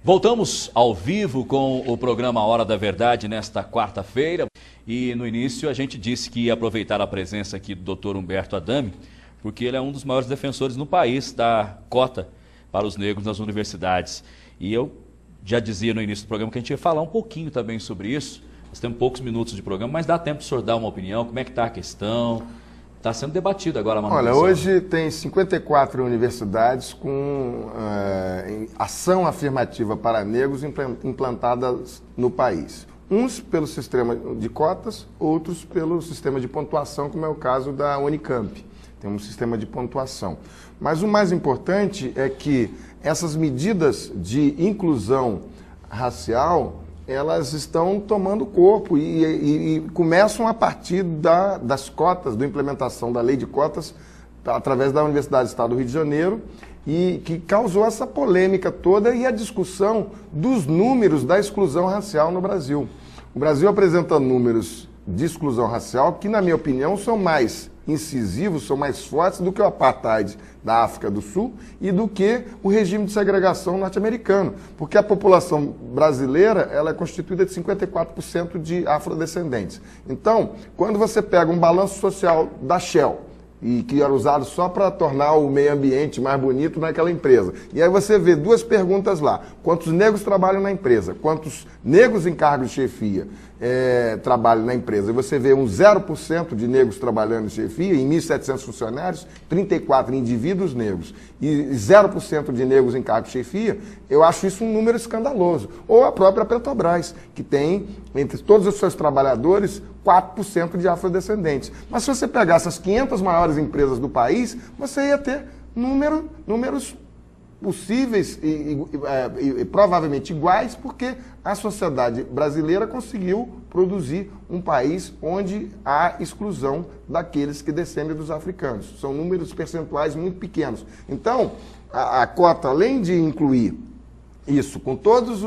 Voltamos ao vivo com o programa Hora da Verdade nesta quarta-feira. E no início a gente disse que ia aproveitar a presença aqui do Dr. Humberto Adame, porque ele é um dos maiores defensores no país da cota para os negros nas universidades. E eu já dizia no início do programa que a gente ia falar um pouquinho também sobre isso. Nós temos poucos minutos de programa, mas dá tempo de o senhor dar uma opinião, como é que está a questão? Está sendo debatido agora a manutenção. Olha, hoje tem 54 universidades com ação afirmativa para negros implantadas no país. Uns pelo sistema de cotas, outros pelo sistema de pontuação, como é o caso da Unicamp. Tem um sistema de pontuação. Mas o mais importante é que essas medidas de inclusão racial, elas estão tomando corpo e começam a partir das cotas, da implementação da lei de cotas, através da Universidade do Estado do Rio de Janeiro, e que causou essa polêmica toda e a discussão dos números da exclusão racial no Brasil. O Brasil apresenta números de exclusão racial que, na minha opinião, são mais incisivos, são mais fortes do que o apartheid da África do Sul e do que o regime de segregação norte-americano, porque a população brasileira ela é constituída de 54% de afrodescendentes. Então, quando você pega um balanço social da Shell, e que era usado só para tornar o meio ambiente mais bonito naquela empresa. E aí você vê duas perguntas lá. Quantos negros trabalham na empresa? Quantos negros em cargo de chefia trabalham na empresa? E você vê um 0% de negros trabalhando em chefia, em 1.700 funcionários, 34 indivíduos negros, e 0% de negros em cargo de chefia, eu acho isso um número escandaloso. Ou a própria Petrobras, que tem, entre todos os seus trabalhadores, 4% de afrodescendentes. Mas se você pegasse as 500 maiores empresas do país, você ia ter números possíveis e provavelmente iguais, porque a sociedade brasileira conseguiu produzir um país onde há exclusão daqueles que descendem dos africanos. São números percentuais muito pequenos. Então, a cota, além de incluir isso, com todos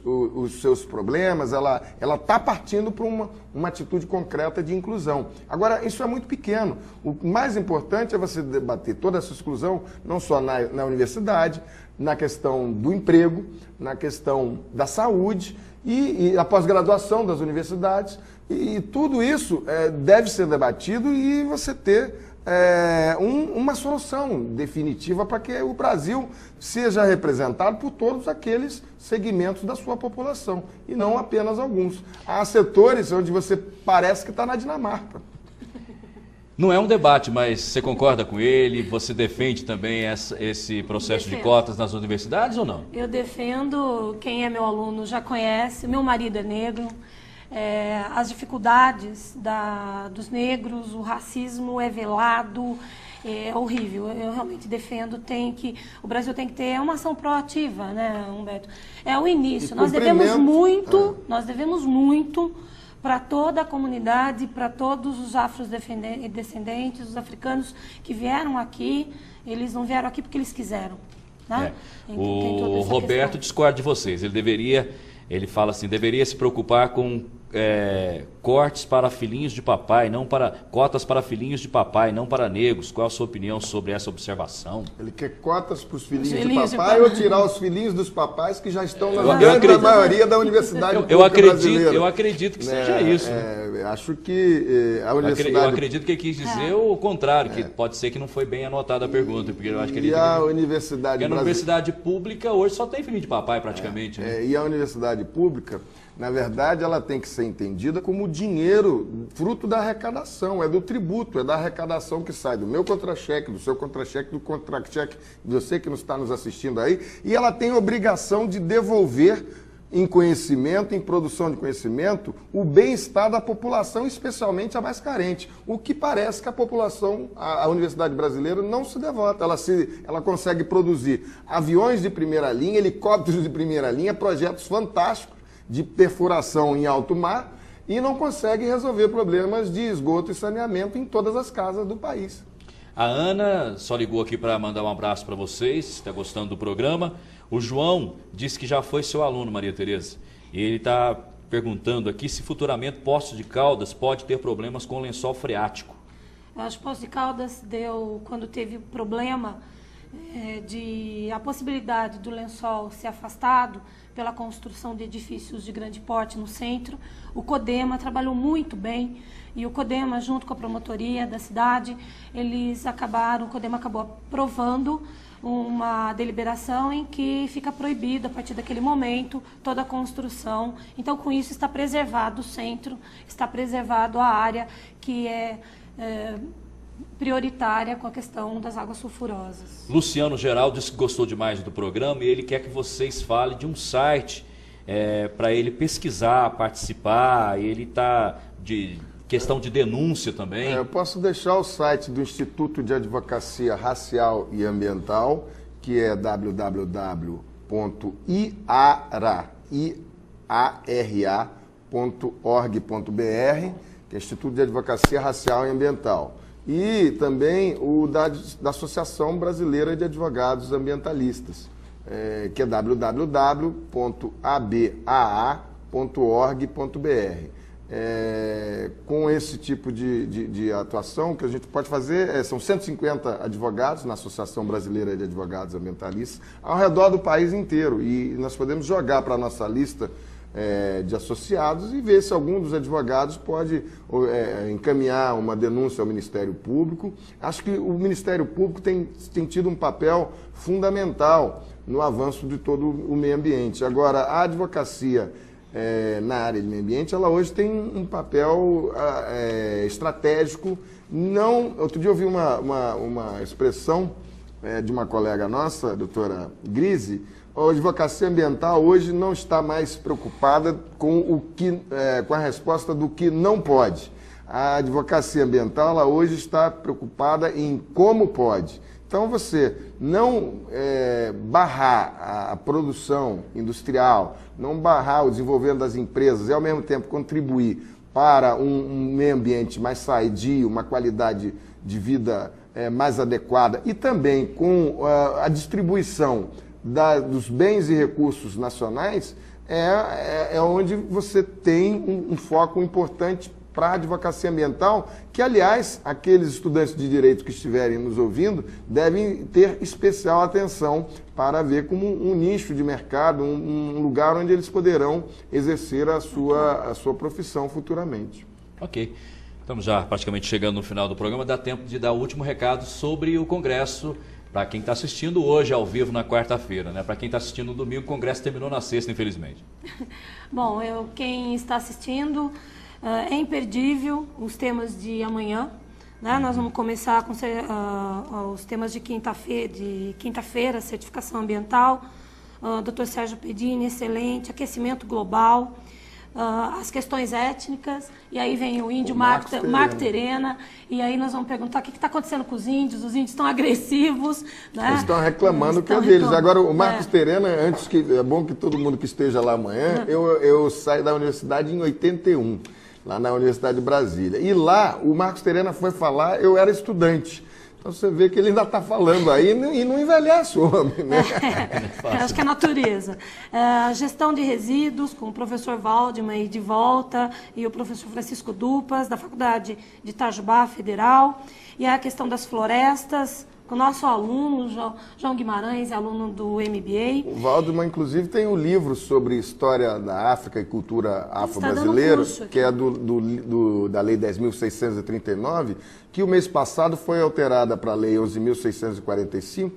os seus problemas, ela está partindo para uma atitude concreta de inclusão. Agora, isso é muito pequeno. O mais importante é você debater toda essa exclusão, não só na universidade, na questão do emprego, na questão da saúde e a pós-graduação das universidades. E tudo isso deve ser debatido e você ter uma solução definitiva para que o Brasil seja representado por todos aqueles segmentos da sua população, e não apenas alguns. Há setores onde você parece que está na Dinamarca. Não é um debate, mas você concorda com ele? Você defende também esse processo de cotas nas universidades ou não? Eu defendo, quem é meu aluno já conhece, meu marido é negro. As dificuldades dos negros, o racismo é velado, é horrível. Eu realmente defendo, o Brasil tem que ter uma ação proativa, né, Humberto? É o início. Nós devemos muito para toda a comunidade, para todos os afrodescendentes, os africanos que vieram aqui. Eles não vieram aqui porque eles quiseram. Né? O Roberto discorda de vocês. Ele fala assim, deveria se preocupar com cortes para filhinhos de papai, cotas para filhinhos de papai, não para negros. Qual a sua opinião sobre essa observação? Ele quer cotas para os filhinhos de papai ou tirar os filhinhos dos papais que já estão na grande maioria da universidade pública brasileira? Eu acredito que seja isso. Acho que a universidade... Eu acredito que ele quis dizer o contrário, que pode ser que não foi bem anotada a pergunta. Porque eu acho que a universidade pública hoje só tem filhinho de papai praticamente. Né? E a universidade pública, na verdade, ela tem que ser entendida como dinheiro fruto da arrecadação, é do tributo, é da arrecadação que sai do meu contra-cheque, do seu contra-cheque, do contra-cheque de você que está nos assistindo aí, e ela tem obrigação de devolver em conhecimento, em produção de conhecimento, o bem-estar da população, especialmente a mais carente. O que parece que a população, a universidade brasileira, não se devota. Ela consegue produzir aviões de primeira linha, helicópteros de primeira linha, projetos fantásticos de perfuração em alto mar e não consegue resolver problemas de esgoto e saneamento em todas as casas do país. A Ana só ligou aqui para mandar um abraço para vocês, está gostando do programa. O João disse que já foi seu aluno, Maria Tereza, e ele está perguntando aqui se futuramente Poços de Caldas pode ter problemas com lençol freático. Os Poços de Caldas quando teve problema de a possibilidade do lençol ser afastado pela construção de edifícios de grande porte no centro, o CODEMA trabalhou muito bem, e o CODEMA, junto com a promotoria da cidade, o CODEMA acabou aprovando uma deliberação em que fica proibido, a partir daquele momento, toda a construção. Então, com isso, está preservado o centro, está preservado a área que é prioritária com a questão das águas sulfurosas. Luciano Geraldo disse que gostou demais do programa e ele quer que vocês falem de um site para ele pesquisar, participar. Ele está de questão de denúncia também. Eu posso deixar o site do Instituto de Advocacia Racial e Ambiental, que é www.iara.org.br, que é Instituto de Advocacia Racial e Ambiental. E também o da Associação Brasileira de Advogados Ambientalistas, que é www.abaa.org.br. Com esse tipo de atuação, que a gente pode fazer, são 150 advogados na Associação Brasileira de Advogados Ambientalistas, ao redor do país inteiro. E nós podemos jogar para a nossa lista de associados e ver se algum dos advogados pode encaminhar uma denúncia ao Ministério Público. Acho que o Ministério Público tem tido um papel fundamental no avanço de todo o meio ambiente. Agora, a advocacia na área de meio ambiente, ela hoje tem um papel estratégico. Outro dia eu ouvi uma expressão de uma colega nossa, a doutora Grise. A advocacia ambiental hoje não está mais preocupada com a resposta do que não pode. A advocacia ambiental ela hoje está preocupada em como pode. Então, você não barrar a produção industrial, não barrar o desenvolvimento das empresas e, ao mesmo tempo, contribuir para um meio ambiente mais sadio, uma qualidade de vida mais adequada e também com a distribuição dos bens e recursos nacionais, é onde você tem um foco importante para a advocacia ambiental, que, aliás, aqueles estudantes de direito que estiverem nos ouvindo devem ter especial atenção para ver como um nicho de mercado, um lugar onde eles poderão exercer a sua profissão futuramente. Ok. Estamos já praticamente chegando no final do programa. Dá tempo de dar o último recado sobre o Congresso. Para quem está assistindo hoje ao vivo na quarta-feira, né? Para quem está assistindo no domingo, o Congresso terminou na sexta, infelizmente. Bom, quem está assistindo, é imperdível os temas de amanhã, né? Nós vamos começar com os temas de quinta-feira, certificação ambiental, Dr. Sérgio Pedini, excelente, aquecimento global, as questões étnicas, e aí vem o índio Marco Terena, e aí nós vamos perguntar o que está acontecendo com os índios estão agressivos, né? Eles estão reclamando que é deles. Agora, o Marcos Terena, é bom que todo mundo que esteja lá amanhã, eu saí da universidade em 81, lá na Universidade de Brasília, e lá o Marcos Terena foi falar, eu era estudante. Então você vê que ele ainda está falando aí e não envelhece o homem, né? Acho que é natureza. Gestão de resíduos, com o professor Waldman aí de volta, e o professor Francisco Dupas, da Faculdade de Itajubá Federal. E a questão das florestas, com o nosso aluno, João Guimarães, aluno do MBA. O Waldman, inclusive, tem um livro sobre história da África e cultura afro-brasileira, que é da Lei 10.639, que o mês passado foi alterada para a Lei 11.645,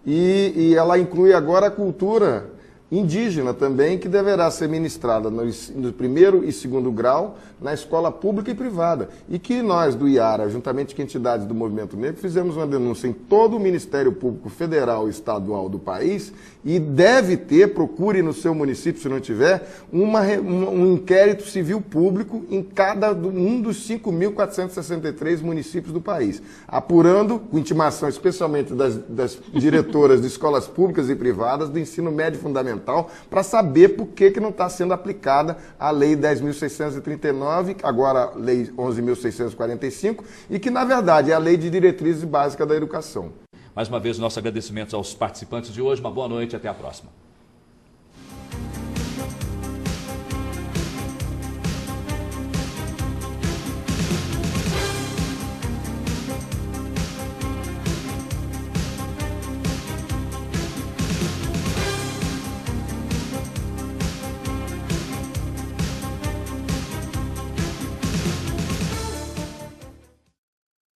e ela inclui agora a cultura indígena também, que deverá ser ministrada no primeiro e segundo grau na escola pública e privada. E que nós, do IARA, juntamente com entidades do Movimento Negro, fizemos uma denúncia em todo o Ministério Público Federal e Estadual do país, e deve ter, procure no seu município, se não tiver, um inquérito civil público em cada um dos 5.463 municípios do país, apurando, com intimação especialmente das diretoras de escolas públicas e privadas do ensino médio fundamental, para saber por que não está sendo aplicada a Lei 10.639, agora Lei 11.645, e que, na verdade, é a Lei de Diretrizes Básicas da Educação. Mais uma vez, nossos agradecimentos aos participantes de hoje. Uma boa noite e até a próxima.